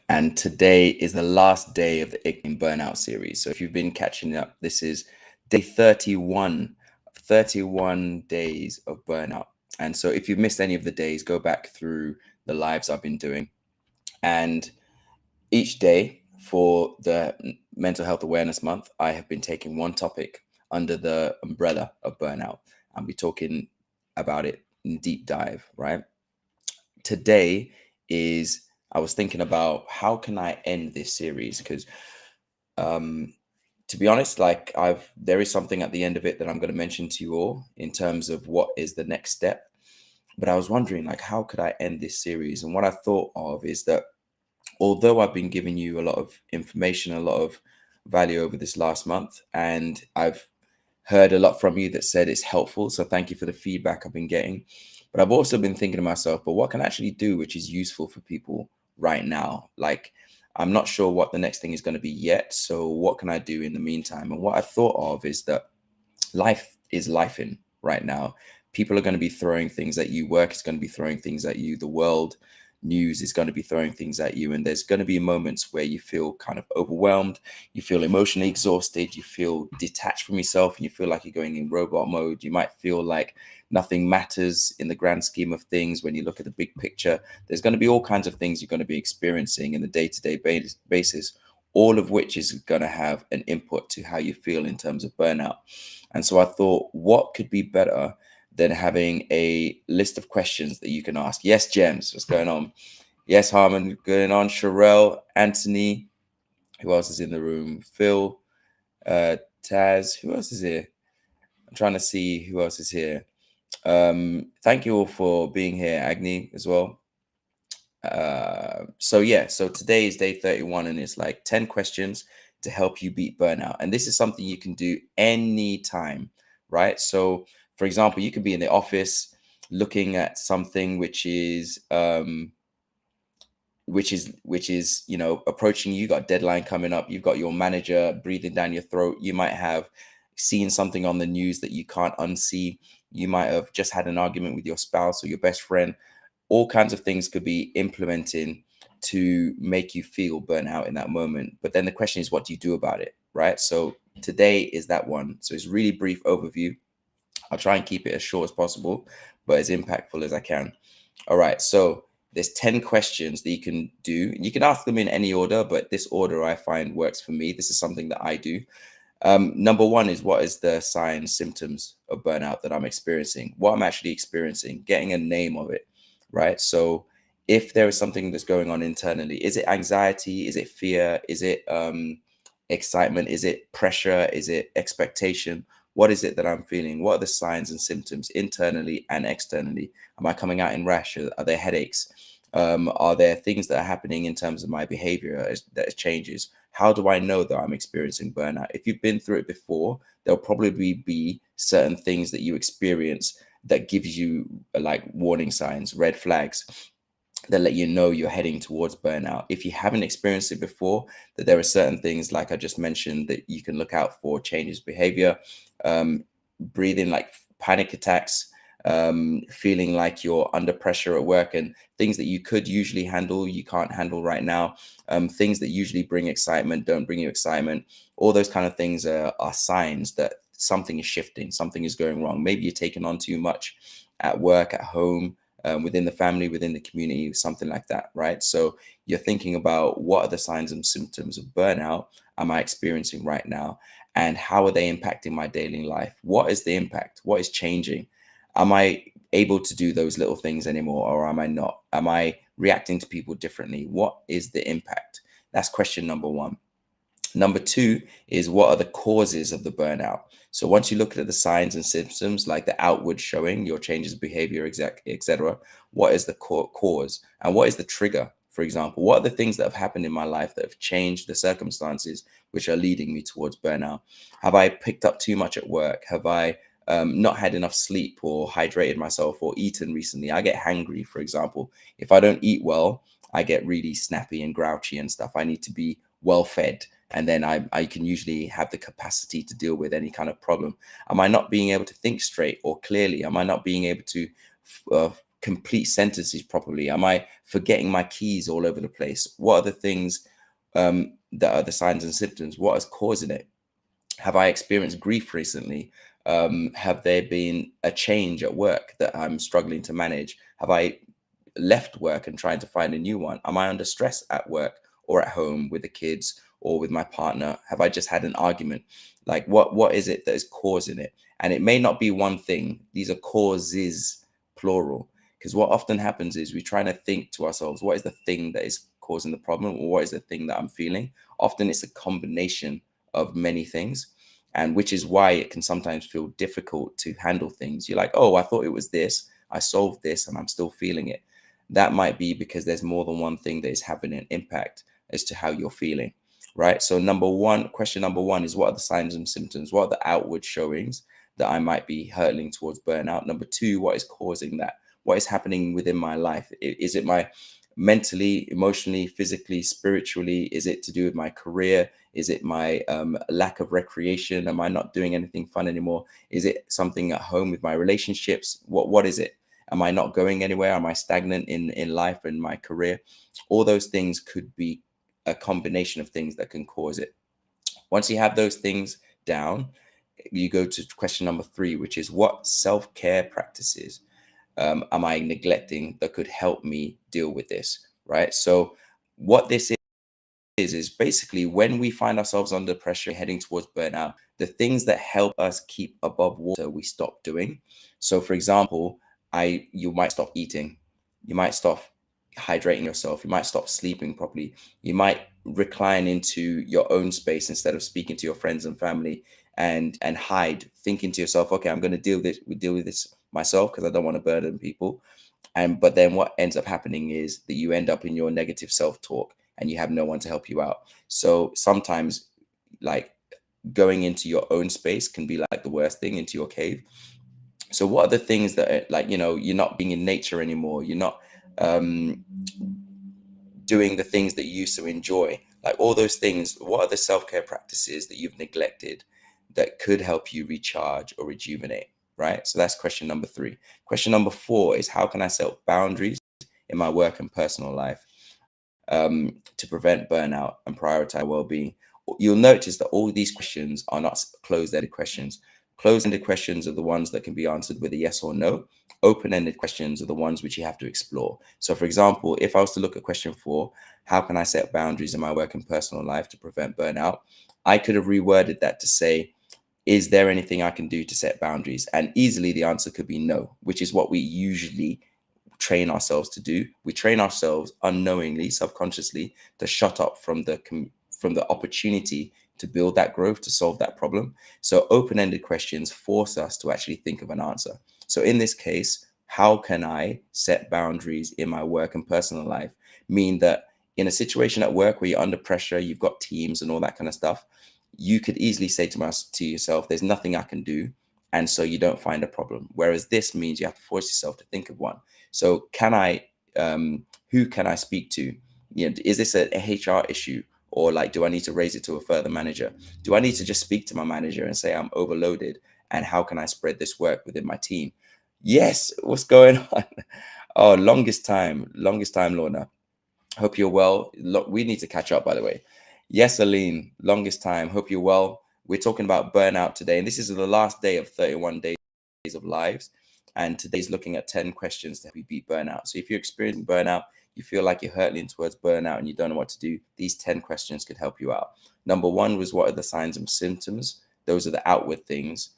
And today is the last day of the Igniting Burnout series. So if you've been catching up, this is day 31, 31 days of burnout. And so if you've missed any of the days, go back through the lives I've been doing. And each day for the Mental Health Awareness Month, I have been taking one topic under the umbrella of burnout. And we're talking about it in deep dive, right? Today is I was thinking about how can I end this series because um to be honest, like there is something at the end of it that I'm going to mention to you all in terms of what is the next step. But I was wondering, like, how could I end this series? And what I thought of is that although I've been giving you a lot of information, a lot of value over this last month, and I've heard a lot from you that said it's helpful. So thank you for the feedback I've been getting. But I've also been thinking to myself, but what can I actually do which is useful for people right now? Like, I'm not sure what the next thing is going to be yet. So what can I do in the meantime? And what I thought of is that life is life in right now. People are going to be throwing things at you. Work is going to be throwing things at you. The world news is going to be throwing things at you. And there's going to be moments where you feel kind of overwhelmed. You feel emotionally exhausted. You feel detached from yourself and you feel like you're going in robot mode. You might feel like nothing matters in the grand scheme of things when you look at the big picture. There's going to be all kinds of things you're going to be experiencing in the day-to-day basis, all of which is going to have an input to how you feel in terms of burnout. And so I thought, what could be better than having a list of questions that you can ask? Yes, James, what's going on? Yes, Harmon, going on? Sherelle, Anthony, who else is in the room? Phil, Taz, who else is here? I'm trying to see who else is here. Thank you all for being here, Agni, as well. So today is day 31 and it's like 10 questions to help you beat burnout. And this is something you can do anytime, right? So for example, you could be in the office looking at something which is approaching. You got a deadline coming up, you've got your manager breathing down your throat, you might have seen something on the news that you can't unsee, you might have just had an argument with your spouse or your best friend. All kinds of things could be implementing to make you feel burnt out in that moment. But then the question is, what do you do about it? Right. So today is that one. So it's really brief overview. I'll try and keep it as short as possible, but as impactful as I can. All right. So there's 10 questions that you can do. You can ask them in any order, but this order I find works for me. This is something that I do. Number one is, what is the signs, symptoms of burnout that I'm experiencing? What I'm actually experiencing, getting a name of it, right? So if there is something that's going on internally, is it anxiety? Is it fear? Is it excitement? Is it pressure? Is it expectation? What is it that I'm feeling? What are the signs and symptoms internally and externally? Am I coming out in rash? Are there headaches? Are there things that are happening in terms of my behavior that changes? How do I know that I'm experiencing burnout? If you've been through it before, there'll probably be certain things that you experience that gives you like warning signs, red flags that let you know you're heading towards burnout. If you haven't experienced it before, that there are certain things like I just mentioned that you can look out for: changes behavior, breathing, like panic attacks, feeling like you're under pressure at work, and things that you could usually handle, you can't handle right now. Things that usually bring excitement don't bring you excitement. All those kind of things are signs that something is shifting, something is going wrong. Maybe you're taking on too much at work, at home, within the family, within the community, something like that, right? So you're thinking about, what are the signs and symptoms of burnout am I experiencing right now? And how are they impacting my daily life? What is the impact? What is changing? Am I able to do those little things anymore, or am I not? Am I reacting to people differently? What is the impact? That's question number one. Number two is, what are the causes of the burnout? So once you look at the signs and symptoms, like the outward showing, your changes of behavior, etc., what is the cause and what is the trigger? For example, what are the things that have happened in my life that have changed the circumstances which are leading me towards burnout? Have I picked up too much at work? Have I not had enough sleep or hydrated myself or eaten recently? I get hangry, for example. If I don't eat well, I get really snappy and grouchy and stuff. I need to be well fed, and then I can usually have the capacity to deal with any kind of problem. Am I not being able to think straight or clearly? Am I not being able to complete sentences properly? Am I forgetting my keys all over the place? What are the things that are the signs and symptoms? What is causing it? Have I experienced grief recently? Have there been a change at work that I'm struggling to manage? Have I left work and trying to find a new one? Am I under stress at work or at home with the kids or with my partner? Have I just had an argument? Like what is it that is causing it? And it may not be one thing. These are causes, plural. Because what often happens is we try to think to ourselves, what is the thing that is causing the problem, or what is the thing that I'm feeling? Often it's a combination of many things, and which is why it can sometimes feel difficult to handle things. You're like, oh, I thought it was this, I solved this, and I'm still feeling it. That might be because there's more than one thing that is having an impact as to how you're feeling, right? So question number one is, what are the signs and symptoms? What are the outward showings that I might be hurtling towards burnout? Number two, what is causing that? What is happening within my life? Is it my mentally, emotionally, physically, spiritually? Is it to do with my career? Is it my lack of recreation? Am I not doing anything fun anymore? Is it something at home with my relationships? What is it? Am I not going anywhere? Am I stagnant in life and my career? All those things could be a combination of things that can cause it. Once you have those things down, you go to question number three, which is, what self-care practices am I neglecting that could help me deal with this, right? So what this is basically, when we find ourselves under pressure heading towards burnout, the things that help us keep above water we stop doing. So for example, you might stop eating, you might stop hydrating yourself, you might stop sleeping properly, you might recline into your own space instead of speaking to your friends and family, and hide, thinking to yourself, okay, I'm going to deal with this myself because I don't want to burden people. And but then what ends up happening is that you end up in your negative self-talk and you have no one to help you out. So sometimes, like, going into your own space can be like the worst thing, into your cave. So what are the things that are, like, you're not being in nature anymore, you're not um doing the things that you used to enjoy, like all those things? What are the self-care practices that you've neglected that could help you recharge or rejuvenate, right? So that's question number three. Question number four is, how can I set boundaries in my work and personal life to prevent burnout and prioritize well-being? You'll notice that all these questions are not closed-ended questions. Closed-ended questions are the ones that can be answered with a yes or no. Open-ended questions are the ones which you have to explore. So for example, if I was to look at question four, how can I set boundaries in my work and personal life to prevent burnout? I could have reworded that to say, is there anything I can do to set boundaries? And easily the answer could be no, which is what we usually train ourselves to do. We train ourselves unknowingly, subconsciously, to shut up from the opportunity to build that growth, to solve that problem. So open-ended questions force us to actually think of an answer. So in this case, how can I set boundaries in my work and personal life? Mean that in a situation at work where you're under pressure, you've got teams and all that kind of stuff, you could easily say to yourself, there's nothing I can do. And so you don't find a problem. Whereas this means you have to force yourself to think of one. So who can I speak to? Is this a HR issue? Or like, do I need to raise it to a further manager? Do I need to just speak to my manager and say I'm overloaded? And how can I spread this work within my team? Yes, what's going on? Oh, longest time, Lorna. Hope you're well. We need to catch up, by the way. Yes, Aline, longest time. Hope you're well. We're talking about burnout today, and this is the last day of 31 days of lives. And today's looking at 10 questions to help you beat burnout. So if you're experiencing burnout, you feel like you're hurtling towards burnout and you don't know what to do, these 10 questions could help you out. Number one was, what are the signs and symptoms? Those are the outward things,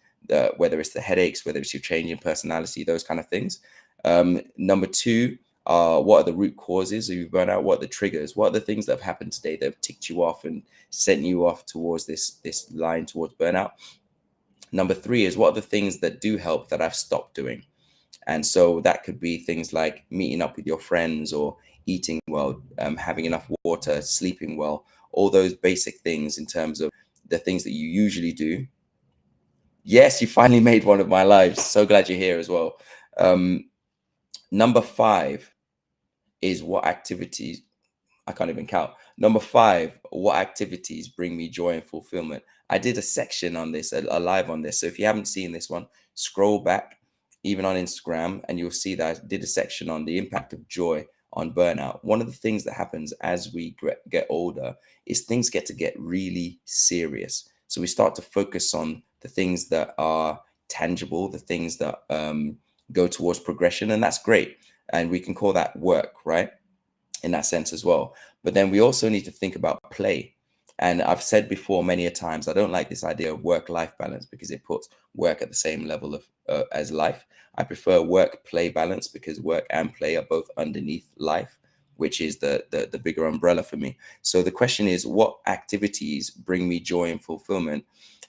whether it's the headaches, whether it's your change in personality, those kind of things. Number two, what are the root causes of your burnout? What are the triggers? What are the things that have happened today that have ticked you off and sent you off towards this line towards burnout? Number three is, what are the things that do help that I've stopped doing? And so that could be things like meeting up with your friends, or eating well, having enough water, sleeping well, all those basic things in terms of the things that you usually do. Yes, you finally made one of my lives. So glad you're here as well. Number five is, what activities, I can't even count. Number five, what activities bring me joy and fulfillment? I did a section on this, a live on this. So if you haven't seen this one, scroll back even on Instagram, and you'll see that I did a section on the impact of joy on burnout. One of the things that happens as we get older is things get really serious. So we start to focus on the things that are tangible, the things that go towards progression, and that's great. And we can call that work, right? In that sense as well. But then we also need to think about play. And I've said before many a times, I don't like this idea of work-life balance because it puts work at the same level of as life. I prefer work-play balance because work and play are both underneath life, which is the bigger umbrella for me. So the question is, what activities bring me joy and fulfillment,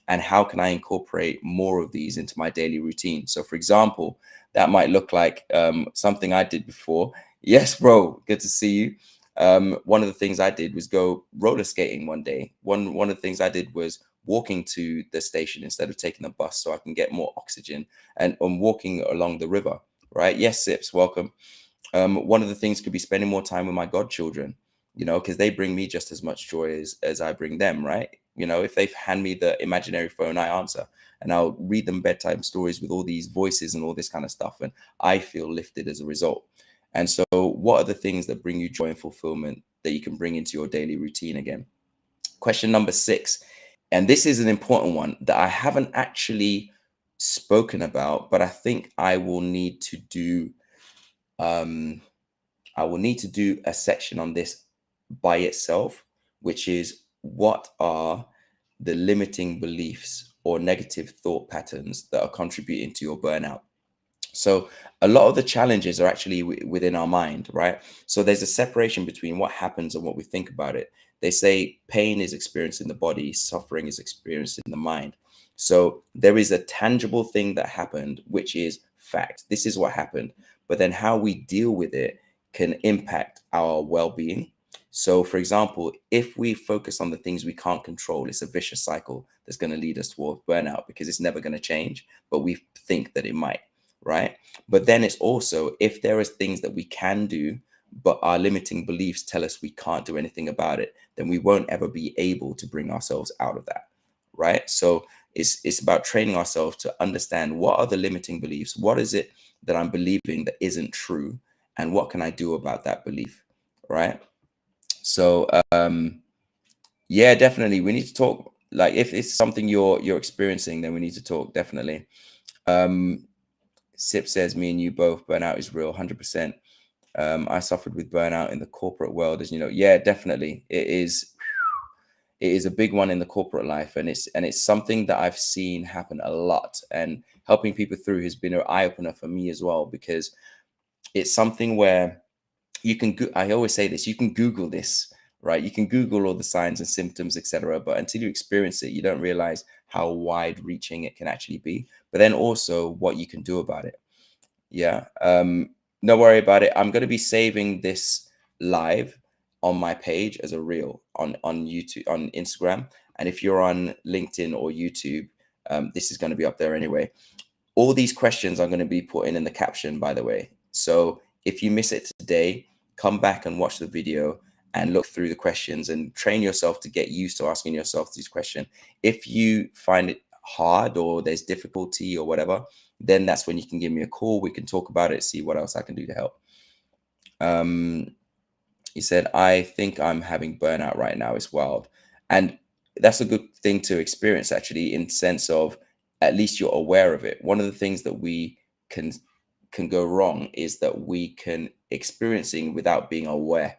and how can I incorporate more of these into my daily routine? So, for example, that might look like something I did before. Yes, bro. Good to see you. One of the things I did was go roller skating one day. One of the things I did was walking to the station instead of taking the bus so I can get more oxygen, and I'm walking along the river. Right? Yes, Sips, welcome. One of the things could be spending more time with my godchildren, because they bring me just as much joy as I bring them, right? If they hand me the imaginary phone, I answer, and I'll read them bedtime stories with all these voices and all this kind of stuff, and I feel lifted as a result. And so, what are the things that bring you joy and fulfillment that you can bring into your daily routine again? Question number 6, and this is an important one that I haven't actually spoken about, but I think I will need to do. Um, I will need to do a section on this by itself, which is, what are the limiting beliefs or negative thought patterns that are contributing to your burnout? So a lot of the challenges are actually within our mind, right? So there's a separation between what happens and what we think about it. They say pain is experienced in the body, suffering is experienced in the mind. So there is a tangible thing that happened, which is fact. This is what happened. But then how we deal with it can impact our well-being. So, for example, if we focus on the things we can't control, it's a vicious cycle that's going to lead us towards burnout because it's never going to change, but we think that it might, right? But then it's also, if there is things that we can do, but our limiting beliefs tell us we can't do anything about it, then we won't ever be able to bring ourselves out of that, right? So it's about training ourselves to understand, what are the limiting beliefs? What is it that I'm believing that isn't true? And what can I do about that belief, right? So yeah, definitely we need to talk. Like, if it's something you're experiencing, then we need to talk, definitely. um Sip says, me and you both, burnout is real, 100%. I suffered with burnout in the corporate world, as you know. Yeah, definitely. It is a big one in the corporate life, and it's something that I've seen happen a lot, and helping people through has been an eye-opener for me as well, because it's something where you can I always say this, you can Google this, right? You can Google all the signs and symptoms, etc., but until you experience it, you don't realize how wide reaching it can actually be, but then also what you can do about it. Yeah. No worry about it. I'm going to be saving this live on my page as a reel on YouTube, on Instagram. And if you're on LinkedIn or YouTube, this is going to be up there anyway. All these questions I'm going to be putting in the caption, by the way. So if you miss it today, come back and watch the video and look through the questions and train yourself to get used to asking yourself these questions. If you find it hard or there's difficulty or whatever, then that's when you can give me a call. We can talk about it, see what else I can do to help. Um, he said, I think I'm having burnout right now. It's wild. And that's a good thing to experience, actually, in sense of, at least you're aware of it. One of the things that we can go wrong is that we can experiencing without being aware,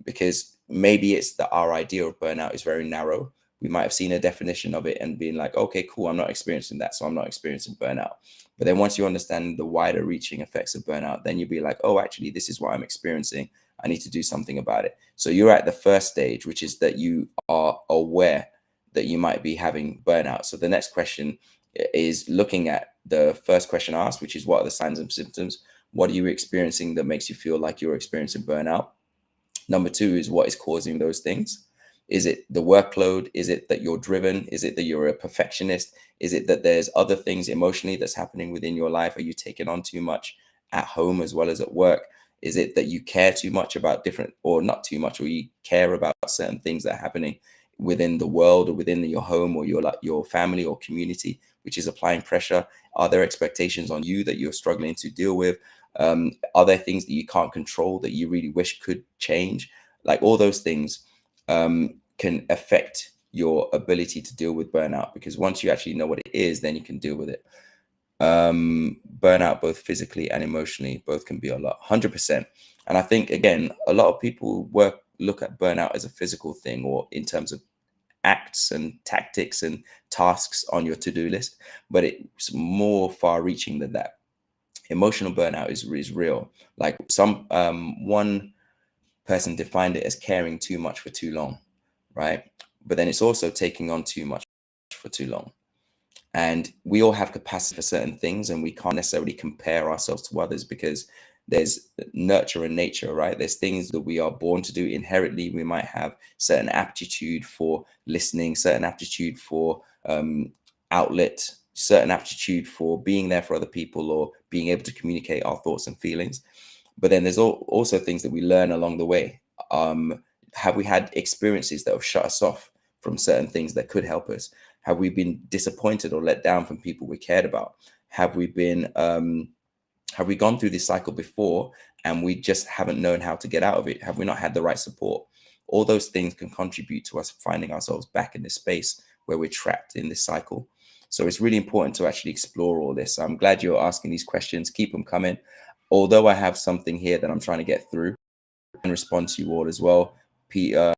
because maybe it's that our idea of burnout is very narrow. We might have seen a definition of it and being like, okay, cool, I'm not experiencing that, so I'm not experiencing burnout. But then once you understand the wider reaching effects of burnout, then you'll be like, oh, actually, this is what I'm experiencing. I need to do something about it. So you're at the first stage, which is that you are aware that you might be having burnout. So the next question is looking at the first question asked, which is, what are the signs and symptoms? What are you experiencing that makes you feel like you're experiencing burnout? Number two is, what is causing those things? Is it the workload? Is it that you're driven? Is it that you're a perfectionist? Is it that there's other things emotionally that's happening within your life? Are you taking on too much at home as well as at work? Is it that you care too much about different, or not too much, or you care about certain things that are happening within the world or within your home or your family or community, which is applying pressure? Are there expectations on you that you're struggling to deal with? Are there things that you can't control that you really wish could change? Like all those things can affect your ability to deal with burnout, because once you actually know what it is, then you can deal with it. Burnout, both physically and emotionally, both can be a lot, 100%. And I think, again, a lot of people look at burnout as a physical thing, or in terms of acts and tactics and tasks on your to-do list, but it's more far-reaching than that. Emotional burnout is real. Like one person defined it as caring too much for too long, right? But then it's also taking on too much for too long. And we all have capacity for certain things, and we can't necessarily compare ourselves to others, because there's nurture and nature, right? There's things that we are born to do inherently. We might have certain aptitude for listening, certain aptitude for outlet, certain aptitude for being there for other people, or being able to communicate our thoughts and feelings. But then there's also things that we learn along the way. Have we had experiences that have shut us off from certain things that could help us? Have we been disappointed or let down from people we cared about? Have we gone through this cycle before and we just haven't known how to get out of it? Have we not had the right support? All those things can contribute to us finding ourselves back in this space where we're trapped in this cycle. So it's really important to actually explore all this. I'm glad you're asking these questions. Keep them coming. Although I have something here that I'm trying to get through and respond to you all as well. Peter,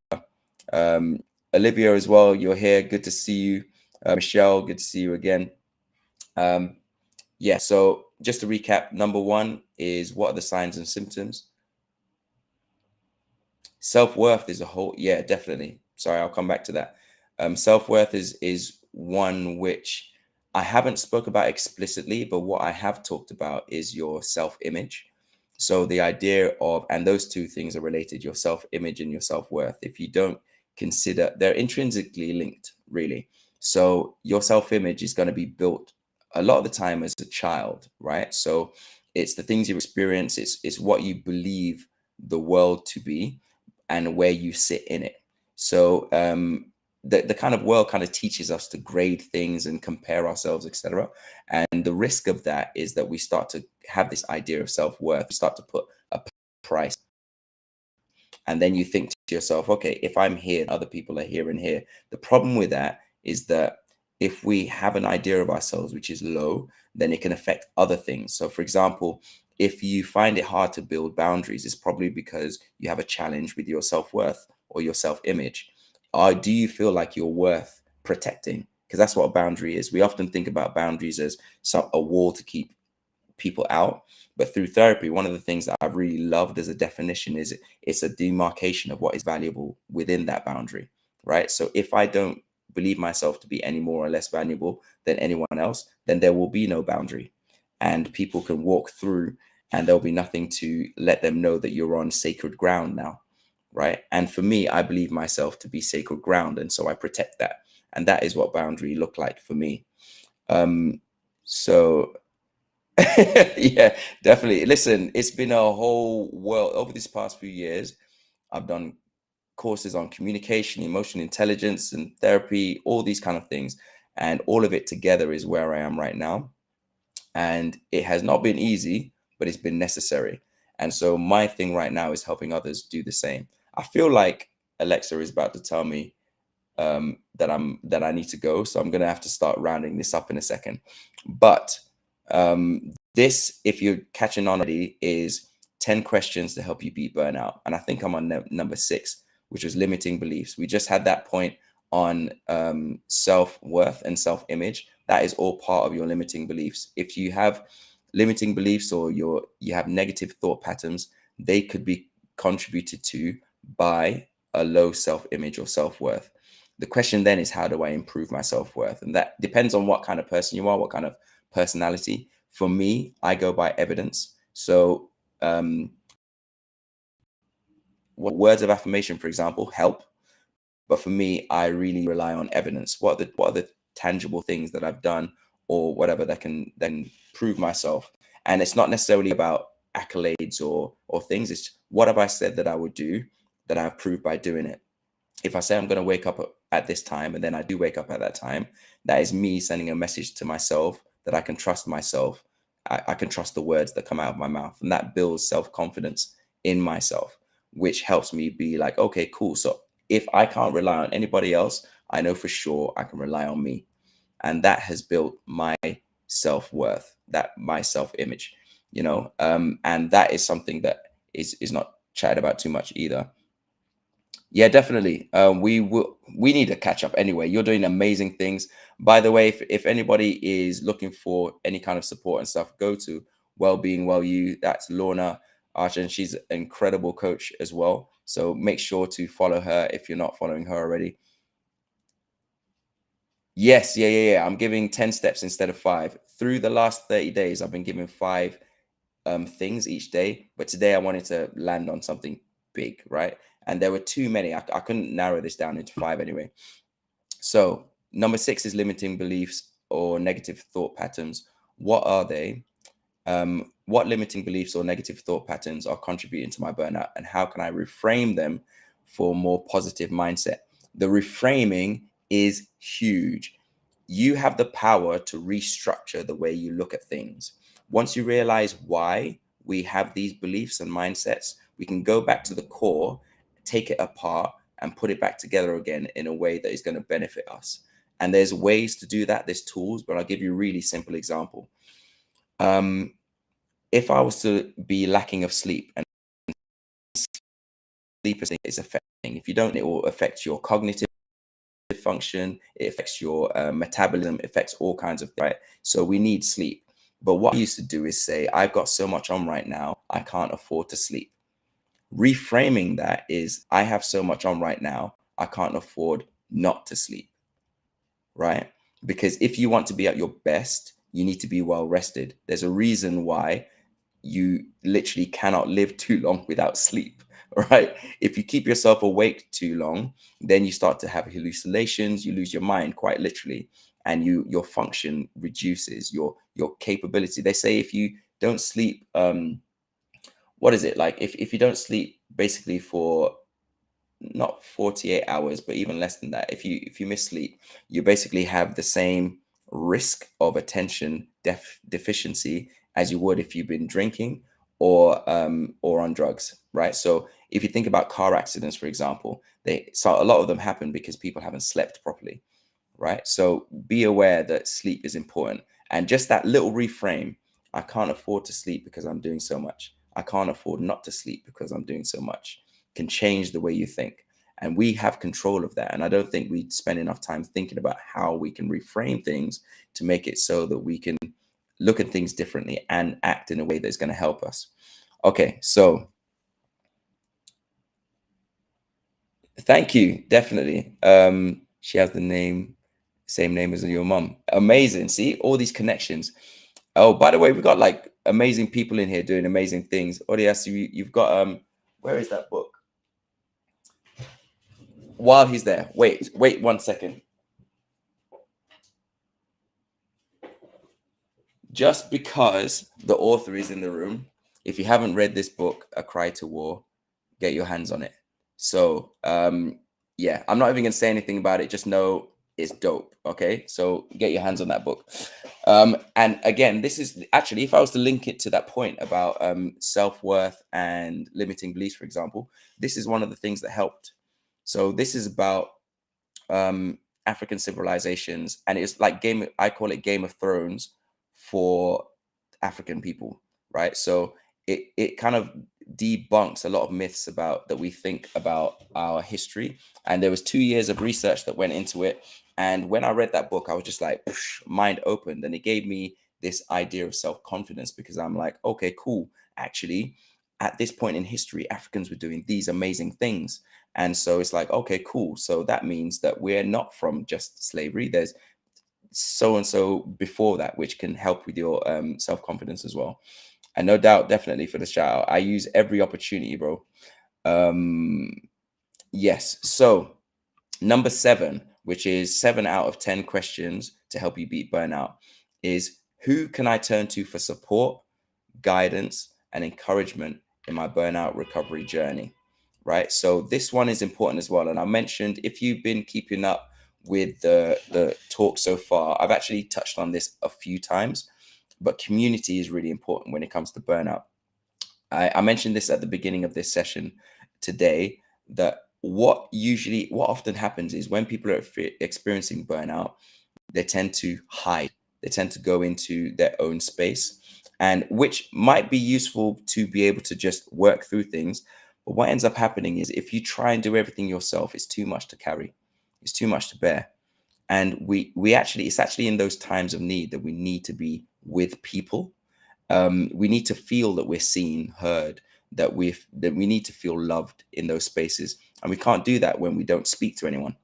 Olivia as well, you're here. Good to see you. Michelle, good to see you again. Yeah, so just to recap, number one is, what are the signs and symptoms? Self-worth is a whole, yeah, definitely. Sorry, I'll come back to that. Self-worth is one which I haven't spoke about explicitly, but what I have talked about is your self-image. So the idea of, and those two things are related, your self-image and your self-worth. If you don't consider, they're intrinsically linked, really. So your self-image is going to be built a lot of the time as a child, right? So it's the things you experience, it's what you believe the world to be, and where you sit in it. So the kind of world kind of teaches us to grade things and compare ourselves, etc. And the risk of that is that we start to have this idea of self-worth. We start to put a price. And then you think to yourself, okay, if I'm here, other people are here and here. The problem with that is that if we have an idea of ourselves which is low, then it can affect other things. So for example, if you find it hard to build boundaries, it's probably because you have a challenge with your self-worth or your self-image. Or do you feel like you're worth protecting? Because that's what a boundary is. We often think about boundaries as a wall to keep people out. But through therapy, one of the things that I've really loved as a definition is it's a demarcation of what is valuable within that boundary, right? So if I don't believe myself to be any more or less valuable than anyone else, then there will be no boundary. And people can walk through and there'll be nothing to let them know that you're on sacred ground now, right? And for me, I believe myself to be sacred ground. And so I protect that. And that is what boundary look like for me. So yeah, definitely. Listen, it's been a whole world over these past few years. I've done courses on communication, emotional intelligence, and therapy, all these kind of things. And all of it together is where I am right now. And it has not been easy, but it's been necessary. And so my thing right now is helping others do the same. I feel like Alexa is about to tell me that I need to go. So I'm going to have to start rounding this up in a second. But this, if you're catching on already, is 10 questions to help you beat burnout. And I think I'm on number 6, which was limiting beliefs. We just had that point on self-worth and self-image. That is all part of your limiting beliefs. If you have limiting beliefs or you have negative thought patterns, they could be contributed to by a low self-image or self-worth. The question then is, how do I improve my self-worth? And that depends on what kind of person you are, what kind of personality. For me, I go by evidence. So words of affirmation, for example, help. But for me, I really rely on evidence. What are the tangible things that I've done or whatever that can then prove myself? And it's not necessarily about accolades or things. It's what have I said that I would do that I've proved by doing it. If I say I'm going to wake up at at this time, and then I do wake up at that time, that is me sending a message to myself that I can trust myself. I can trust the words that come out of my mouth, and that builds self-confidence in myself, which helps me be like, okay, cool. So if I can't rely on anybody else, I know for sure I can rely on me. And that has built my self-worth, that my self-image, and that is something that is not chatted about too much either. Yeah, definitely. We need to catch up anyway. You're doing amazing things. By the way, if anybody is looking for any kind of support and stuff, go to Wellbeing Well You. That's Lorna Archer, and she's an incredible coach as well. So make sure to follow her if you're not following her already. Yes, yeah. I'm giving 10 steps instead of five. Through the last 30 days, I've been giving five things each day. But today I wanted to land on something big, right? And there were too many. I couldn't narrow this down into five anyway. So number six is limiting beliefs or negative thought patterns. What are they? What limiting beliefs or negative thought patterns are contributing to my burnout, and how can I reframe them for more positive mindset? The reframing is huge. You have the power to restructure the way you look at things. Once you realize why we have these beliefs and mindsets, we can go back to the core, take it apart, and put it back together again in a way that is going to benefit us. And there's ways to do that, there's tools, but I'll give you a really simple example. Um, if I was to be lacking of sleep, and sleep is affecting, if you don't, it will affect your cognitive function, it affects your metabolism, it affects all kinds of things, right? So we need sleep. But what I used to do is say, I've got so much on right now, I can't afford to sleep. Reframing that is, I have so much on right now, I can't afford not to sleep, right? Because if you want to be at your best, you need to be well rested. There's a reason why you literally cannot live too long without sleep, right? If you keep yourself awake too long, then you start to have hallucinations, you lose your mind quite literally, and your function reduces, your capability. They say if you don't sleep, what is it like? If you don't sleep basically for not 48 hours, but even less than that, if you miss sleep, you basically have the same risk of attention deficiency as you would if you've been drinking or on drugs, right? So if you think about car accidents, for example, a lot of them happen because people haven't slept properly, right? So be aware that sleep is important. And just that little reframe, I can't afford to sleep because I'm doing so much. I can't afford not to sleep because I'm doing so much, can change the way you think. And we have control of that. And I don't think we spend enough time thinking about how we can reframe things to make it so that we can look at things differently and act in a way that's going to help us. Okay, so thank you. Definitely. She has the same name as your mom. Amazing. See all these connections. Oh, by the way, we've got like amazing people in here doing amazing things. Odias, you've got where is that book? While he's there, wait 1 second. Just because the author is in the room, if you haven't read this book, A Cry to War, get your hands on it. So yeah, I'm not even gonna say anything about it. Just know it's dope. Okay, so get your hands on that book. And again, this is actually, if I was to link it to that point about self-worth and limiting beliefs, for example, this is one of the things that helped. So this is about African civilizations, and it's like I call it Game of Thrones for African people, right? So it kind of debunks a lot of myths about that we think about our history. And there was 2 years of research that went into it. And when I read that book, I was just like, mind opened, and it gave me this idea of self-confidence, because I'm like, okay, cool. Actually, at this point in history, Africans were doing these amazing things. And so it's like, okay, cool. So that means that we're not from just slavery. There's so and so before that, which can help with your self confidence as well. And no doubt, definitely for the shout out, I use every opportunity, bro. Um, yes. So number seven, which is 7 out of 10 questions to help you beat burnout, is who can I turn to for support, guidance, and encouragement in my burnout recovery journey? right? So this one is important as well. And I mentioned, if you've been keeping up with the talk so far, I've actually touched on this a few times, but community is really important when it comes to burnout. I mentioned this at the beginning of this session today, that what often happens is when people are experiencing burnout, they tend to hide. They tend to go into their own space, and which might be useful to be able to just work through things. But what ends up happening is, if you try and do everything yourself, it's too much to carry. It's too much to bear. And we actually, it's actually in those times of need that we need to be with people. We need to feel that we're seen, heard, that we need to feel loved in those spaces. And we can't do that when we don't speak to anyone,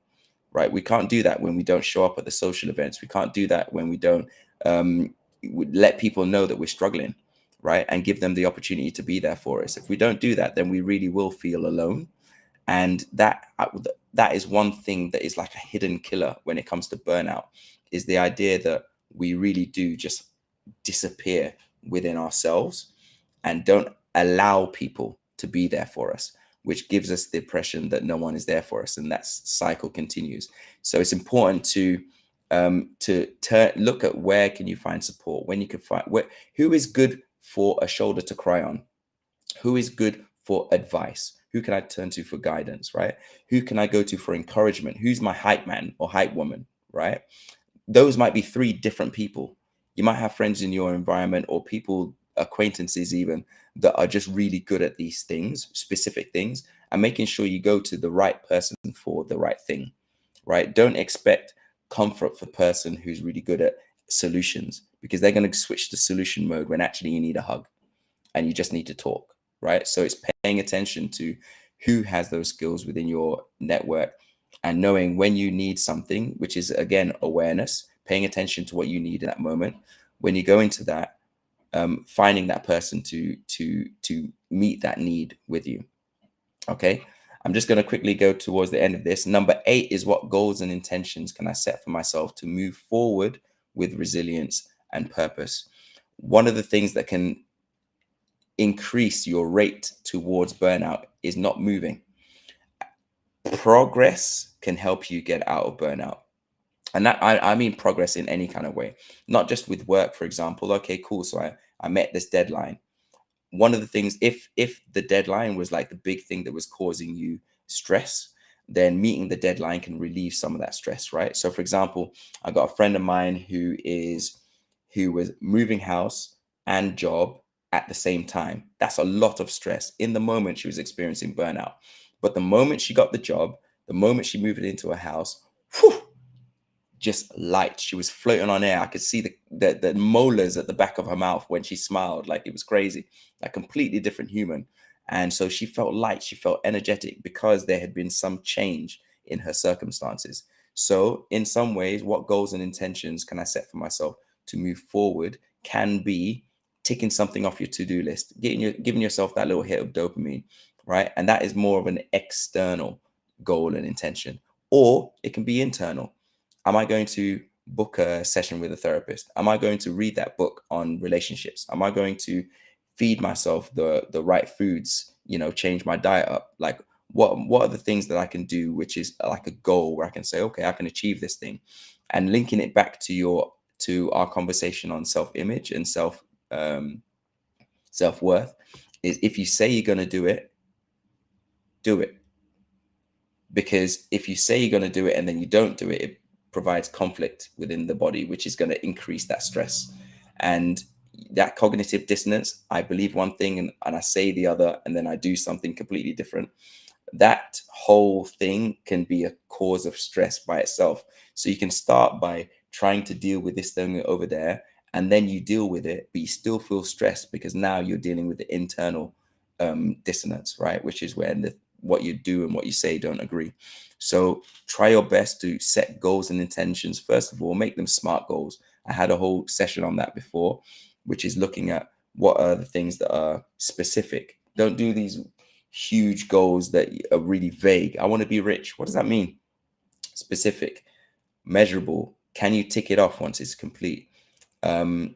right? We can't do that when we don't show up at the social events. We can't do that when we don't um, let people know that we're struggling, right? And give them the opportunity to be there for us. If we don't do that, then we really will feel alone. And that is one thing that is like a hidden killer when it comes to burnout, is the idea that we really do just disappear within ourselves and don't allow people to be there for us, which gives us the impression that no one is there for us, and that cycle continues. So it's important to look at where can you find support, when you can find who is good for a shoulder to cry on, who is good for advice, who can I turn to for guidance, right? Who can I go to for encouragement? Who's my hype man or hype woman, right? Those might be three different people. You might have friends in your environment, or people, acquaintances even, that are just really good at these things, specific things, and making sure you go to the right person for the right thing, right? Don't expect comfort for the person who's really good at solutions, because they're going to switch to solution mode when actually you need a hug and you just need to talk, right? So it's paying attention to who has those skills within your network, and knowing when you need something, which is again awareness, paying attention to what you need in that moment. When you go into that, finding that person to meet that need with you. Okay. I'm just going to quickly go towards the end of this. Number 8 is, what goals and intentions can I set for myself to move forward with resilience and purpose? One of the things that can increase your rate towards burnout is not moving. Progress can help you get out of burnout. And that I mean progress in any kind of way, not just with work, for example. Okay, cool. So I met this deadline. One of the things, if the deadline was like the big thing that was causing you stress, then meeting the deadline can relieve some of that stress, right? So for example, I got a friend of mine who was moving house and job at the same time. That's a lot of stress. In the moment, she was experiencing burnout. But the moment she got the job, the moment she moved it into a house, whew, just light. She was floating on air. I could see the molars at the back of her mouth when she smiled. Like, it was crazy, like completely different human. And so she felt light. She felt energetic because there had been some change in her circumstances. So in some ways, what goals and intentions can I set for myself to move forward can be ticking something off your to-do list, giving yourself that little hit of dopamine, right? And that is more of an external goal and intention. Or it can be internal. Am I going to book a session with a therapist? Am I going to read that book on relationships? Am I going to feed myself the right foods, change my diet up? Like, what are the things that I can do, which is like a goal where I can say, okay, I can achieve this thing. And linking it back to our conversation on self-image and self-worth, is, if you say you're going to do it, do it. Because if you say you're going to do it and then you don't do it, it provides conflict within the body, which is going to increase that stress. And that cognitive dissonance, I believe one thing and I say the other, and then I do something completely different. That whole thing can be a cause of stress by itself. So you can start by trying to deal with this thing over there, and then you deal with it, but you still feel stressed because now you're dealing with the internal dissonance, right? Which is when what you do and what you say don't agree. So try your best to set goals and intentions. First of all, make them SMART goals. I had a whole session on that before, which is looking at what are the things that are specific. Don't do these huge goals that are really vague. I want to be rich. What does that mean? Specific, measurable. Can you tick it off once it's complete? Um,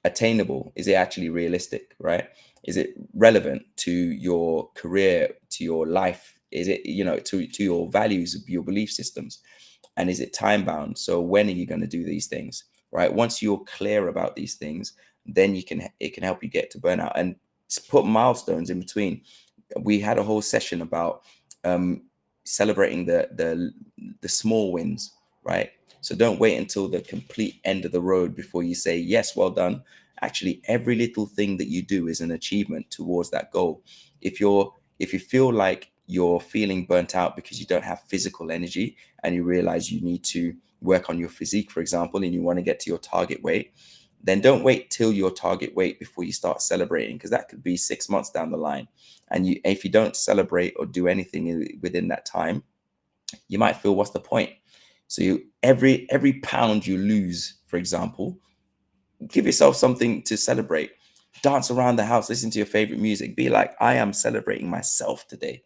Attainable. Is it actually realistic, right? Is it relevant to your career, to your life? Is it, to your values, your belief systems? And is it time bound? So when are you going to do these things, right? Once you're clear about these things, then it can help you get to burnout, and put milestones in between. We had a whole session about um, celebrating the small wins, right? So don't wait until the complete end of the road before you say yes, well done. Actually, every little thing that you do is an achievement towards that goal. If you feel like you're feeling burnt out because you don't have physical energy, and you realize you need to work on your physique, for example, and you want to get to your target weight, then don't wait till your target weight before you start celebrating, because that could be 6 months down the line. And if you don't celebrate or do anything within that time, you might feel, what's the point? So every pound you lose, for example, give yourself something to celebrate. Dance around the house, listen to your favorite music, be like, I am celebrating myself today.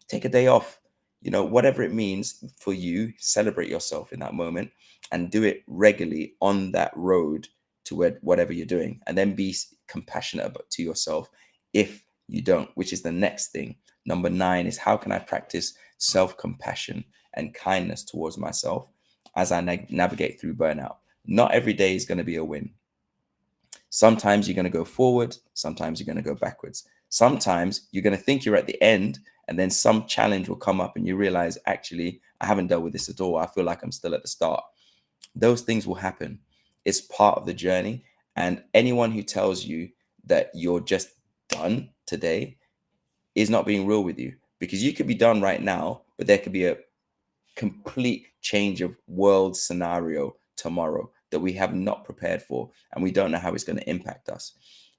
Take a day off, whatever it means for you. Celebrate yourself in that moment, and do it regularly on that road to whatever you're doing. And then be compassionate to yourself if you don't, which is the next thing. Number 9 is, how can I practice self-compassion and kindness towards myself as I navigate through burnout? Not every day is going to be a win. Sometimes you're going to go forward, sometimes you're going to go backwards. Sometimes you're going to think you're at the end, and then some challenge will come up and you realize, actually, I haven't dealt with this at all. I feel like I'm still at the start. Those things will happen. It's part of the journey. And anyone who tells you that you're just done today is not being real with you, because you could be done right now, but there could be a complete change of world scenario tomorrow that we have not prepared for, and we don't know how it's going to impact us.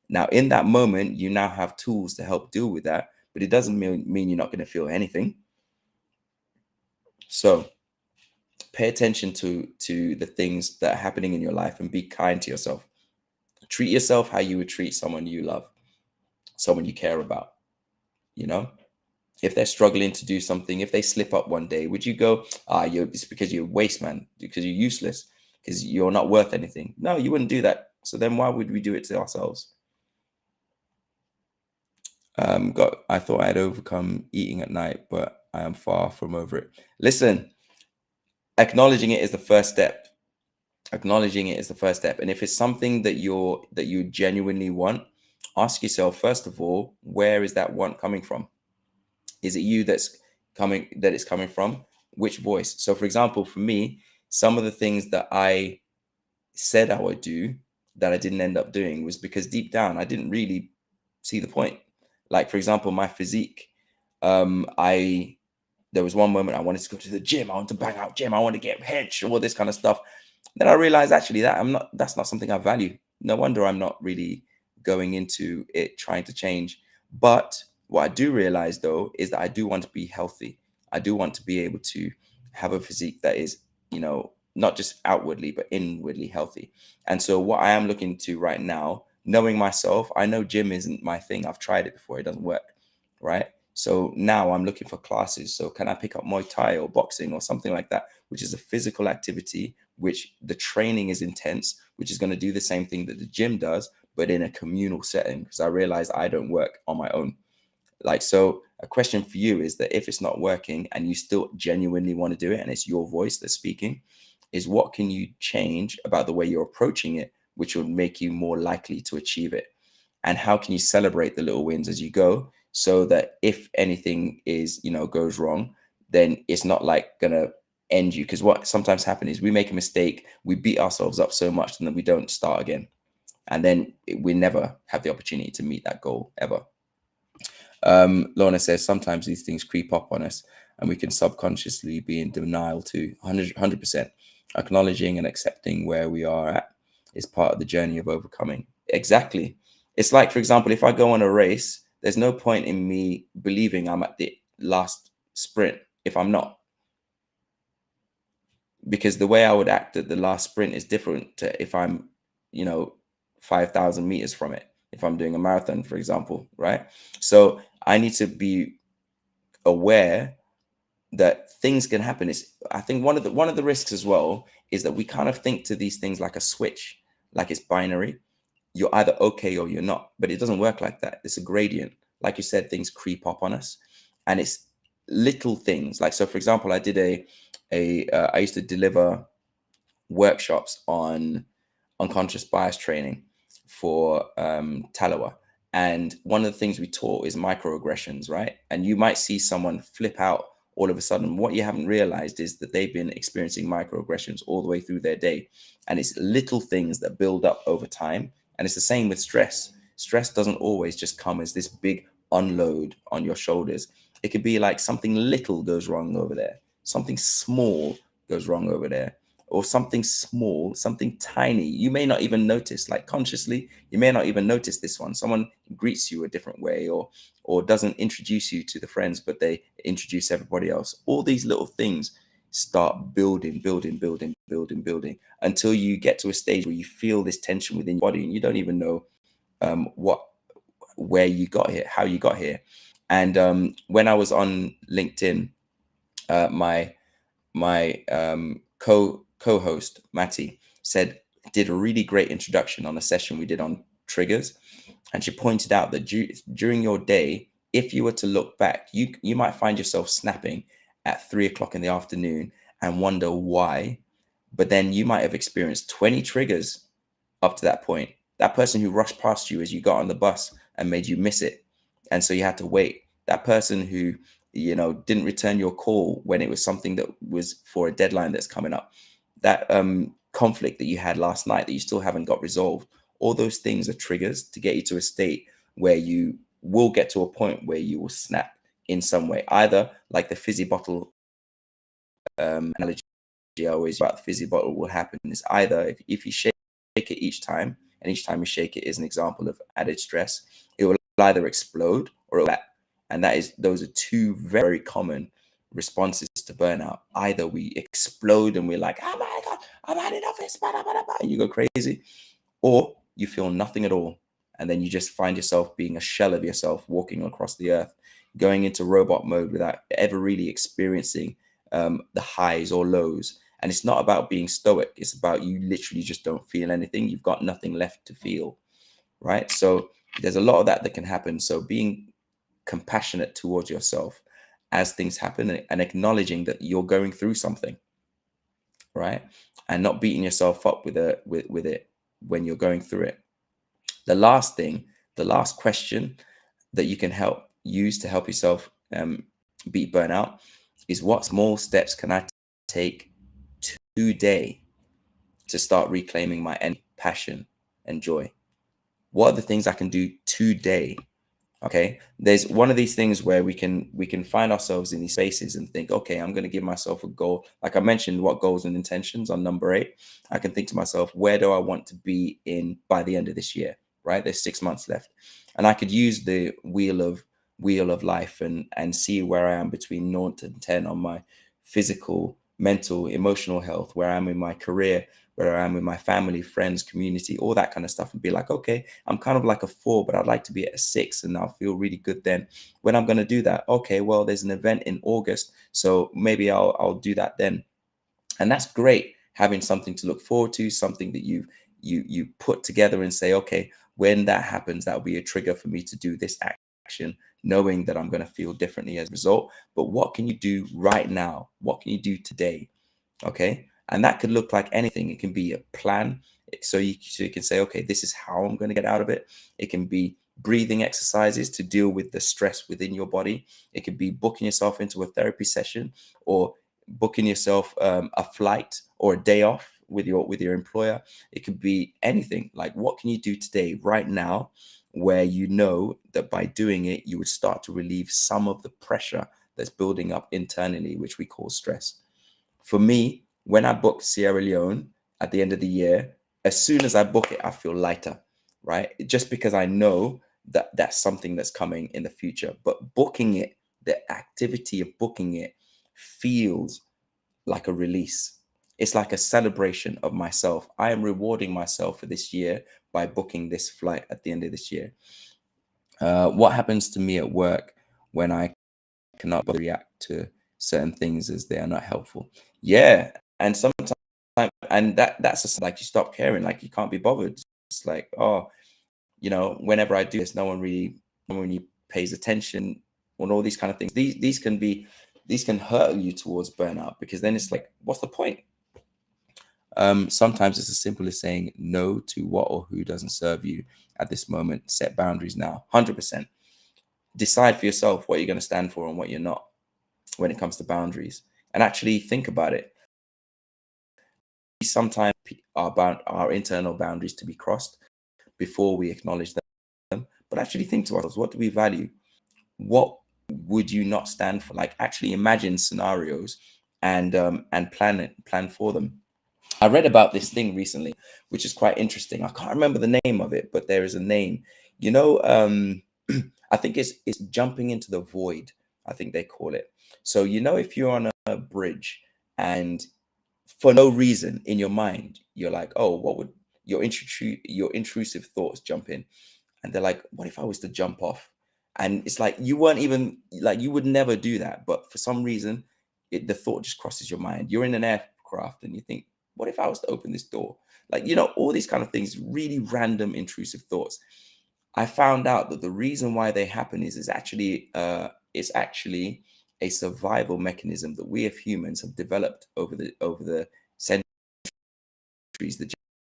Now, in that moment, you now have tools to help deal with that, but it doesn't mean you're not going to feel anything. So pay attention to the things that are happening in your life, and be kind to yourself. Treat yourself how you would treat someone you love, someone you care about. You know, if they're struggling to do something, if they slip up one day, would you go, it's because you're a waste man, because you're useless, because you're not worth anything? No, you wouldn't do that. So then why would we do it to ourselves? I thought I had overcome eating at night, but I am far from over it. Listen, acknowledging it is the first step. Acknowledging it is the first step. And if it's something that you genuinely want, ask yourself, first of all, where is that want coming from? Is it you that it's coming from? Which voice? So for example, for me, some of the things that I said I would do that I didn't end up doing was because deep down I didn't really see the point. Like, for example, my physique. I There was one moment I wanted to go to the gym, I want to bang out gym, I want to get hench, all this kind of stuff. Then I realized, actually, that's not something I value. No wonder I'm not really going into it trying to change. But what I do realize, though, is that I do want to be healthy. I do want to be able to have a physique that is, not just outwardly, but inwardly healthy. And so what I am looking to right now, knowing myself, I know gym isn't my thing. I've tried it before. It doesn't work. Right. So now I'm looking for classes. So can I pick up Muay Thai or boxing or something like that, which is a physical activity, which the training is intense, which is going to do the same thing that the gym does, but in a communal setting, because I realize I don't work on my own. Like, so a question for you is that if it's not working and you still genuinely want to do it, and it's your voice that's speaking, is what can you change about the way you're approaching it, which will make you more likely to achieve it? And how can you celebrate the little wins as you go, so that if anything goes wrong, then it's not like gonna end you? Because what sometimes happens is we make a mistake, we beat ourselves up so much, and then we don't start again, and then we never have the opportunity to meet that goal ever. Lorna says sometimes these things creep up on us and we can subconsciously be in denial too. 100%. Acknowledging and accepting where we are at is part of the journey of overcoming. Exactly. It's like, for example, if I go on a race, there's no point in me believing I'm at the last sprint if I'm not, because the way I would act at the last sprint is different to if I'm, 5,000 meters from it, if I'm doing a marathon, for example, right? So I need to be aware that things can happen. I think one of the risks as well is that we kind of think to these things like a switch, like it's binary. you're either okay or you're not. But it doesn't work like that. It's a gradient. Like you said, things creep up on us, and it's little things. Like, so for example, I did I used to deliver workshops on unconscious bias training for Talawa. And one of the things we taught is microaggressions, right? And you might see someone flip out all of a sudden. What you haven't realized is that they've been experiencing microaggressions all the way through their day. And it's little things that build up over time. And it's the same with stress. Stress doesn't always just come as this big unload on your shoulders. It could be like something little goes wrong over there, something small goes wrong over there, or something small, something tiny. You may not even notice, like consciously, you may not even notice this one. Someone greets you a different way, or doesn't introduce you to the friends, but they introduce everybody else. All these little things start building, building, building, building, building, until you get to a stage where you feel this tension within your body and you don't even know what where you got here, how you got here. And when I was on LinkedIn, my co-host Matty did a really great introduction on a session we did on triggers, and she pointed out that during your day, if you were to look back, you might find yourself snapping at 3 o'clock in the afternoon and wonder why, but then you might have experienced 20 triggers up to that point. That person who rushed past you as you got on the bus and made you miss it, and so you had to wait. That person who, didn't return your call when it was something that was for a deadline that's coming up. That conflict that you had last night that you still haven't got resolved. All those things are triggers to get you to a state where you will get to a point where you will snap in some way, either like the fizzy bottle analogy I always about the fizzy bottle will happen is either if you shake it each time, and each time you shake it is an example of added stress, it will either explode or it'll, and those are two very common responses to burnout. Either we explode and we're like, oh my god, I'm had enough, and you go crazy, or you feel nothing at all, and then you just find yourself being a shell of yourself walking across the earth, going into robot mode without ever really experiencing the highs or lows. And it's not about being stoic, it's about you literally just don't feel anything, you've got nothing left to feel, right? So there's a lot of that can happen. So being compassionate towards yourself as things happen, and acknowledging that you're going through something, right? And not beating yourself up with it when you're going through it. The last thing, the last question that you can use to help yourself beat burnout is, what small steps can I take today to start reclaiming my energy, passion, and joy? What are the things I can do today? Okay, there's one of these things where we can find ourselves in these spaces and think, okay, I'm going to give myself a goal. Like I mentioned, what goals and intentions on number 8. I can think to myself, where do I want to be in by the end of this year? Right, there's 6 months left, and I could use the wheel of life and see where I am between 0 and 10 on my physical, mental, emotional health, where I am in my career, where I am with my family, friends, community, all that kind of stuff, and be like, okay, I'm kind of like a 4, but I'd like to be at a 6, and I'll feel really good then. When I'm going to do that, okay, well, there's an event in August, so maybe I'll do that then. And that's great, having something to look forward to, something that you put together and say, okay, when that happens, that'll be a trigger for me to do this action, knowing that I'm going to feel differently as a result. But what can you do right now? What can you do today? Okay, and that could look like anything. It can be a plan, so you can say, okay, this is how I'm going to get out of it. It can be breathing exercises to deal with the stress within your body. It could be booking yourself into a therapy session, or booking yourself a flight or a day off with your employer. It could be anything. Like, what can you do today, right now, where you know that by doing it you would start to relieve some of the pressure that's building up internally, which we call stress. For me, when I book Sierra Leone at the end of the year, as soon as I book it, I feel lighter, right? Just because I know that that's something that's coming in the future. But booking it, the activity of booking it, feels like a release. It's like a celebration of myself. I am rewarding myself for this year by booking this flight at the end of this year. What happens to me at work when I cannot react to certain things as they are not helpful? Yeah, and sometimes, and that's just like, you stop caring, like you can't be bothered. It's like, oh, whenever I do this, no one really pays attention on all these kind of things. These can hurt you towards burnout, because then it's like, what's the point? Sometimes it's as simple as saying no to what or who doesn't serve you at this moment. Set boundaries now. 100%. Decide for yourself what you're going to stand for and what you're not when it comes to boundaries, and actually think about it. Sometimes our internal boundaries to be crossed before we acknowledge them. But actually think to ourselves, what do we value? What would you not stand for? Like, actually imagine scenarios and plan for them. I read about this thing recently, which is quite interesting. I can't remember the name of it, but there is a name. You know, I think it's jumping into the void, I think they call it. So, if you're on a bridge and for no reason in your mind, you're like, oh, what would your intrusive thoughts jump in? And they're like, what if I was to jump off? And it's like, you weren't even like, you would never do that, but for some reason the thought just crosses your mind. You're in an aircraft and you think, what if I was to open this door? Like, all these kind of things, really random intrusive thoughts. I found out that the reason why they happen is actually a survival mechanism that we as humans have developed over the centuries, the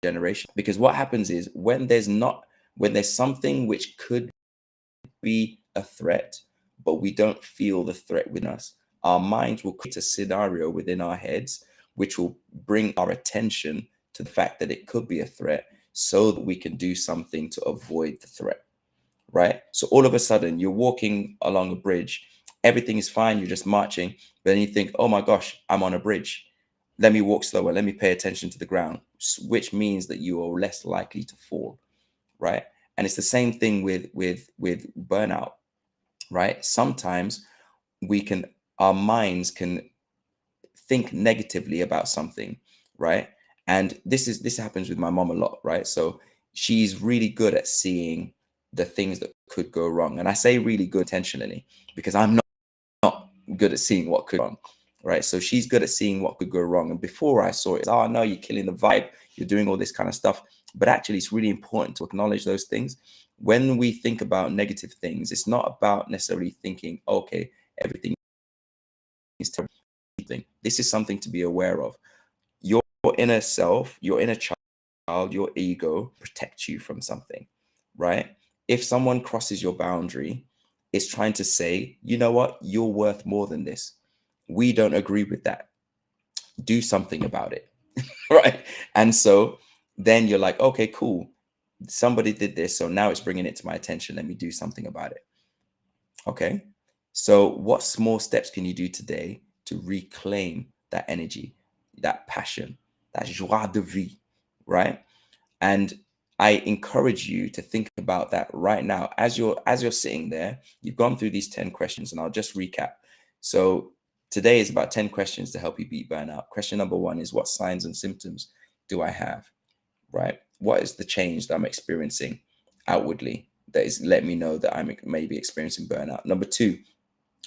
generation. Because what happens is, when there's something which could be a threat, but we don't feel the threat within us, our minds will create a scenario within our heads which will bring our attention to the fact that it could be a threat, so that we can do something to avoid the threat. Right? So all of a sudden, you're walking along a bridge, everything is fine, you're just marching, but then you think, oh my gosh, I'm on a bridge. Let me walk slower, let me pay attention to the ground, which means that you are less likely to fall. Right? And it's the same thing with burnout. Right? Sometimes we can our minds can think negatively about something, right? And this happens with my mom a lot, right? So she's really good at seeing the things that could go wrong. And I say really good intentionally, because I'm not good at seeing what could go wrong, right? So she's good at seeing what could go wrong. And before I saw it, oh no, you're killing the vibe, you're doing all this kind of stuff. But actually, it's really important to acknowledge those things. When we think about negative things, it's not about necessarily thinking, okay, everything is terrible. This is something to be aware of. Your inner self, your inner child, your ego protects you from something, right? If someone crosses your boundary, it's trying to say, you know what, you're worth more than this. We don't agree with that. Do something about it, right? And so then you're like, okay, cool. Somebody did this, so now it's bringing it to my attention. Let me do something about it. Okay. So, what small steps can you do today to reclaim that energy, that passion, that joie de vie, right? And I encourage you to think about that right now as you're sitting there. You've gone through these 10 questions, and I'll just recap. So, today is about 10 questions to help you beat burnout. Question number 1 is, what signs and symptoms do I have? Right? What is the change that I'm experiencing outwardly that is letting me know that I'm maybe experiencing burnout? Number 2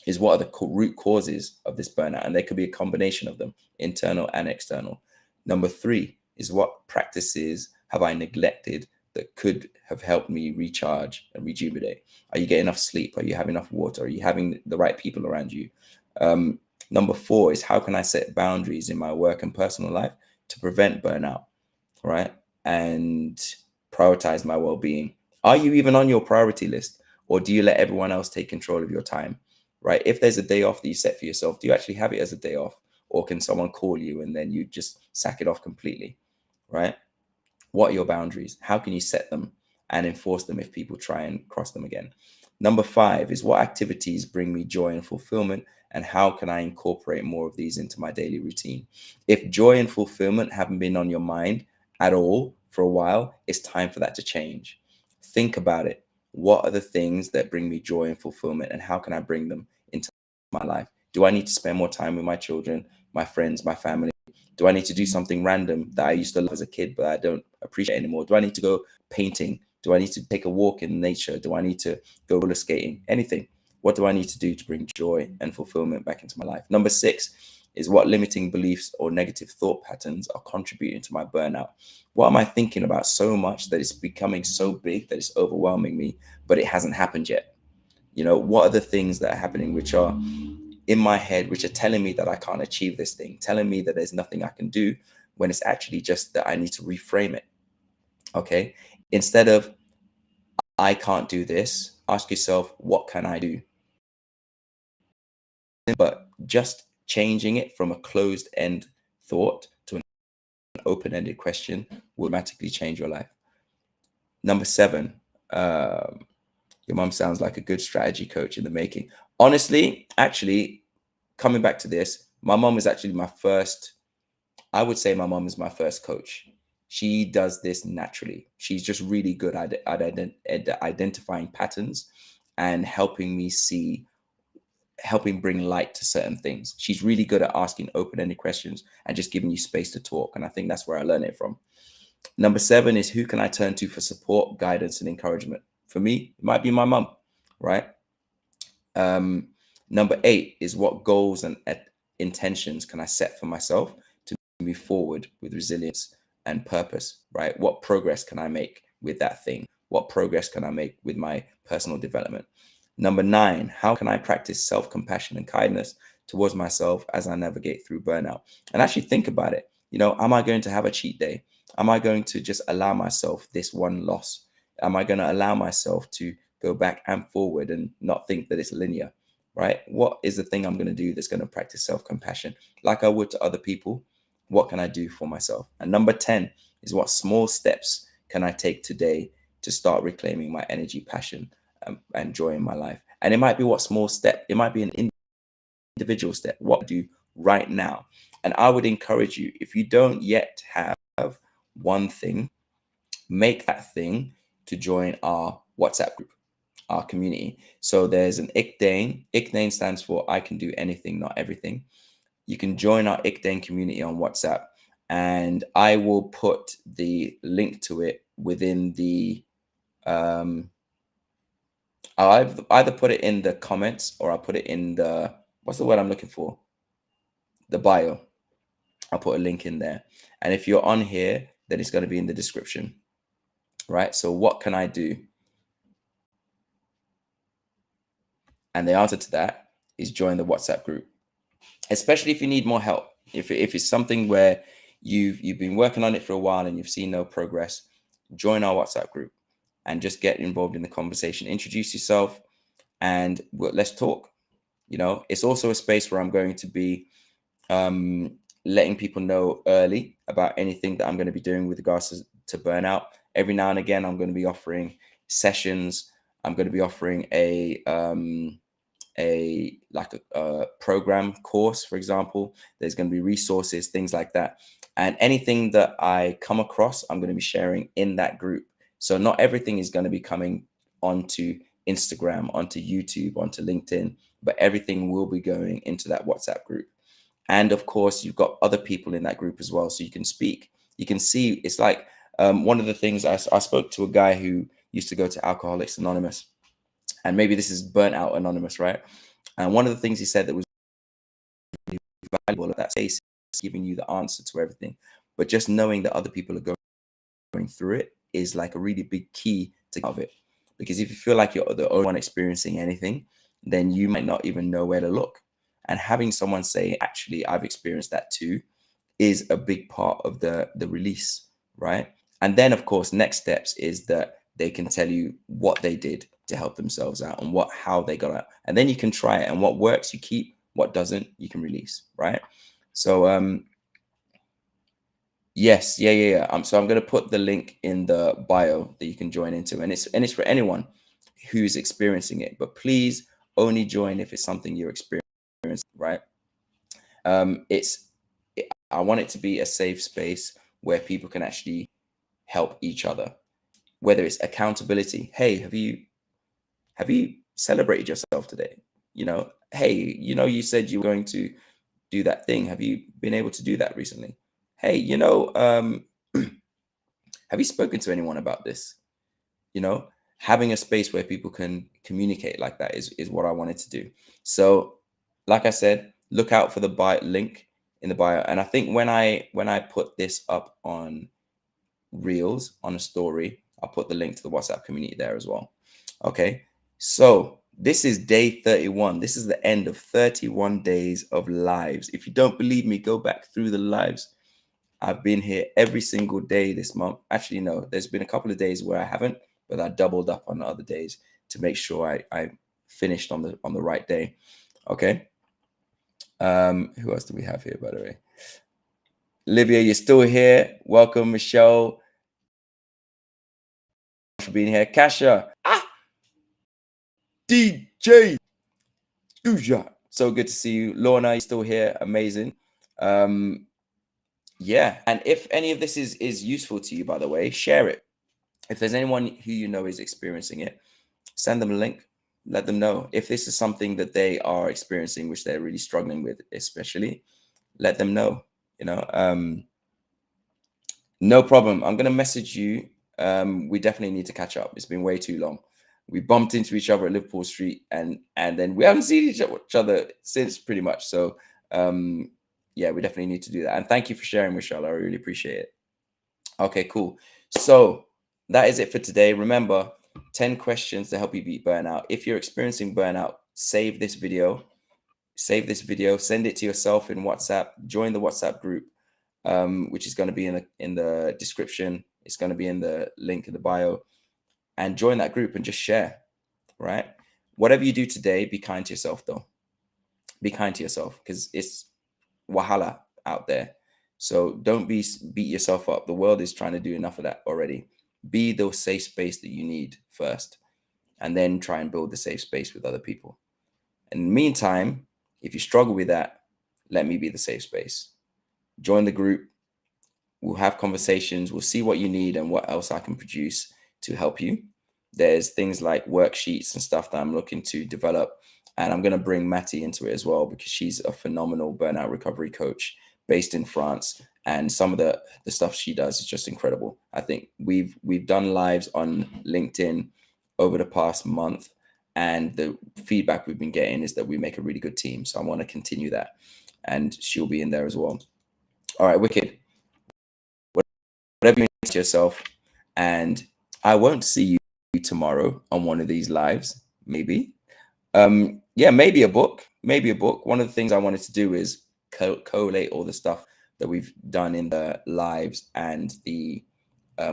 is, what are the root causes of this burnout? And there could be a combination of them, internal and external. Number 3 is, what practices have I neglected that could have helped me recharge and rejuvenate? Are you getting enough sleep? Are you having enough water? Are you having the right people around you? Number 4 is, how can I set boundaries in my work and personal life to prevent burnout? Right? And prioritize my well-being. Are you even on your priority list, or do you let everyone else take control of your time? Right? If there's a day off that you set for yourself, do you actually have it as a day off, or can someone call you and then you just sack it off completely? Right? What are your boundaries? How can you set them and enforce them if people try and cross them again? Number 5 is, what activities bring me joy and fulfillment, and how can I incorporate more of these into my daily routine? If joy and fulfillment haven't been on your mind at all for a while, it's time for that to change. Think about it. What are the things that bring me joy and fulfillment, and how can I bring them into my life? Do I need to spend more time with my children, my friends, my family? Do I need to do something random that I used to love as a kid, but I don't appreciate anymore? Do I need to go painting? Do I need to take a walk in nature? Do I need to go roller skating? Anything. What do I need to do to bring joy and fulfillment back into my life? Number 6 is what limiting beliefs or negative thought patterns are contributing to my burnout. What am I thinking about so much that it's becoming so big that it's overwhelming me, but it hasn't happened yet? What are the things that are happening which are in my head, which are telling me that I can't achieve this thing, telling me that there's nothing I can do, when it's actually just that I need to reframe it. Okay. Instead of I can't do this, ask yourself, what can I do? But just changing it from a closed end thought to an open ended question will automatically change your life. Number 7, your mom sounds like a good strategy coach in the making. Honestly, actually, coming back to this, my mom is actually my first, I would say my mom is my first coach. She does this naturally. She's just really good at identifying patterns and helping bring light to certain things. She's really good at asking open-ended questions and just giving you space to talk. And I think that's where I learned it from. Number 7 is, who can I turn to for support, guidance, and encouragement? For me, it might be my mom, right? Um, Number 8 is, what goals and intentions can I set for myself to move forward with resilience and purpose, right? What progress can I make with that thing? What progress can I make with my personal development? Number 9, how can I practice self-compassion and kindness towards myself as I navigate through burnout? And actually think about it. Am I going to have a cheat day? Am I going to just allow myself this one loss? Am I going to allow myself to go back and forward and not think that it's linear, right? What is the thing I'm going to do that's going to practice self-compassion like I would to other people? What can I do for myself? And number 10 is, what small steps can I take today to start reclaiming my energy, passion, and joy in my life? And it might be what small step, it might be an individual step, what I do right now. And I would encourage you, if you don't yet have one thing, make that thing to join our WhatsApp group, our community. So there's an ICDANE. ICDANE stands for I Can Do Anything, Not Everything. You can join our ICDANE community on WhatsApp, and I will put the link to it within the I'll either put it in the comments, or I'll put it in the, what's the word I'm looking for? The bio. I'll put a link in there. And if you're on here, then it's going to be in the description, right? So what can I do? And the answer to that is join the WhatsApp group, especially if you need more help. If it's something where you've been working on it for a while and you've seen no progress, join our WhatsApp group and just get involved in the conversation. Introduce yourself, and let's talk. It's also a space where I'm going to be letting people know early about anything that I'm going to be doing with regards to burnout. Every now and again, I'm going to be offering sessions. I'm going to be offering a program course, for example. There's going to be resources, things like that. And anything that I come across, I'm going to be sharing in that group. So not everything is going to be coming onto Instagram, onto YouTube, onto LinkedIn, but everything will be going into that WhatsApp group. And of course, you've got other people in that group as well, so you can speak. You can see, it's like one of the things, I spoke to a guy who used to go to Alcoholics Anonymous, and maybe this is Burnout Anonymous, right? And one of the things he said that was valuable at that space is giving you the answer to everything, but just knowing that other people are going through it is like a really big key to of it. Because if you feel like you're the only one experiencing anything, then you might not even know where to look. And having someone say, actually, I've experienced that too, is a big part of the release, right? And then, of course, next steps is that they can tell you what they did to help themselves out and how they got out. And then you can try it, and what works, you keep, what doesn't, you can release, right? So, yes, yeah. So I'm going to put the link in the bio that you can join into, and it's for anyone who's experiencing it. But please only join if it's something you're experiencing, right? It's I want it to be a safe space where people can actually help each other, whether it's accountability. Hey, have you celebrated yourself today? Hey, you said you were going to do that thing. Have you been able to do that recently? Hey, have you spoken to anyone about this? Having a space where people can communicate like that is what I wanted to do. So, like I said, look out for the bio link in the bio. And I think when I put this up on Reels on a story, I'll put the link to the WhatsApp community there as well. Okay, so this is day 31. This is the end of 31 days of lives. If you don't believe me, go back through the lives. I've been here every single day this month. Actually, no, there's been a couple of days where I haven't, but I doubled up on the other days to make sure I finished on the right day. Okay. Who else do we have here, by the way? Livia, you're still here. Welcome, Michelle, for being here. Kasha, DJ, Uja. So good to see you. Lorna, you're still here. Amazing. Yeah. And if any of this is useful to you, by the way, share it. If there's anyone who you know is experiencing it, send them a link. Let them know if this is something that they are experiencing, which they're really struggling with, especially. Let them know. You know, no problem. I'm gonna message you. We definitely need to catch up. It's been way too long. We bumped into each other at Liverpool Street, and then we haven't seen each other since, pretty much. So, yeah, we definitely need to do that. And thank you for sharing, Michelle. I really appreciate it. Okay, cool. So that is it for today. Remember, 10 questions to help you beat burnout. If you're experiencing burnout, save this video. Save this video. Send it to yourself in WhatsApp. Join the WhatsApp group, which is going to be in the description. It's going to be in the link in the bio. And join that group and just share, right? Whatever you do today, be kind to yourself, though. Be kind to yourself, because it's wahala out there. So don't beat yourself up. The world is trying to do enough of that already. Be the safe space that you need first, and then try and build the safe space with other people. In the meantime, if you struggle with that, let me be the safe space. Join the group. We'll have conversations. We'll see what you need and what else I can produce to help you. There's things like worksheets and stuff that I'm looking to develop. And I'm going to bring Matty into it as well, because she's a phenomenal burnout recovery coach based in France. And some of the stuff she does is just incredible. I think we've done lives on LinkedIn over the past month, and the feedback we've been getting is that we make a really good team. So I want to continue that, and she'll be in there as well. All right, wicked. Whatever you need to yourself, and I won't see you tomorrow on one of these lives. Maybe, yeah, maybe a book. One of the things I wanted to do is collate all the stuff that we've done in the lives and the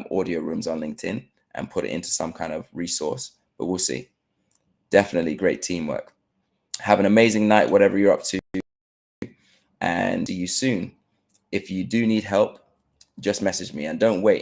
audio rooms on LinkedIn and put it into some kind of resource. But we'll see. Definitely great teamwork. Have an amazing night, whatever you're up to, and see you soon. If you do need help, just message me, and don't wait.